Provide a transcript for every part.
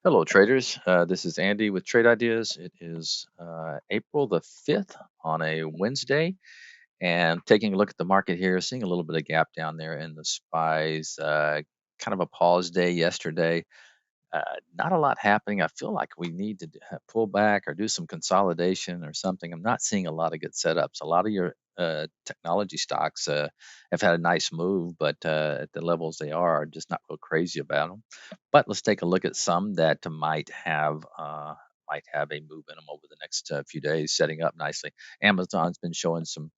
Hello, traders. This is Andy with Trade Ideas. It is April the 5th on a Wednesday, and taking a look at the market here, seeing a little bit of gap down there in the SPYs. Kind of a pause day yesterday. Not a lot happening. I feel like we need to pull back or do some consolidation or something. I'm not seeing a lot of good setups. A lot of your technology stocks have had a nice move, but at the levels they are, just not real crazy about them. But let's take a look at some that might have a move in them over the next few days, setting up nicely. Amazon's been showing some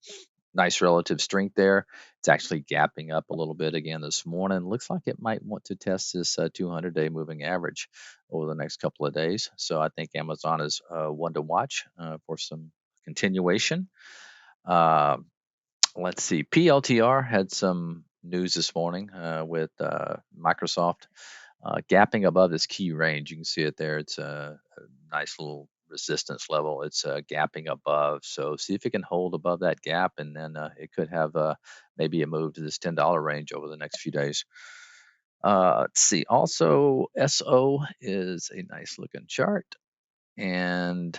nice relative strength there. It's actually gapping up a little bit again this morning. Looks like it might want to test this 200-day moving average over the next couple of days. So I think Amazon is one to watch for some continuation. Uh, let's see. PLTR had some news this morning with Microsoft gapping above this key range. You can see it there. It's a nice little resistance level. It's gapping above. So see if it can hold above that gap, and then it could have maybe a move to this $10 range over the next few days. Let's see. Also, SO is a nice looking chart, and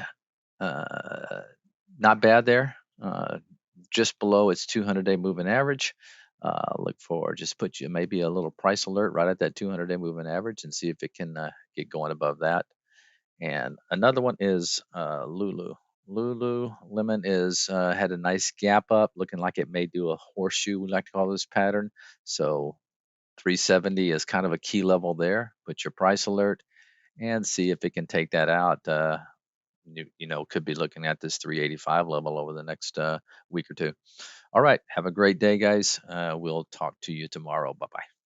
uh, not bad there. Just below its 200-day moving average. Look for just put you maybe a little price alert right at that 200-day moving average and see if it can get going above that. And another one is Lulu. Lululemon is had a nice gap up, looking like it may do a horseshoe. We like to call this pattern. So 370 is kind of a key level there. Put your price alert and see if it can take that out. Could be looking at this 385 level over the next week or two. All right. Have a great day, guys. We'll talk to you tomorrow. Bye bye.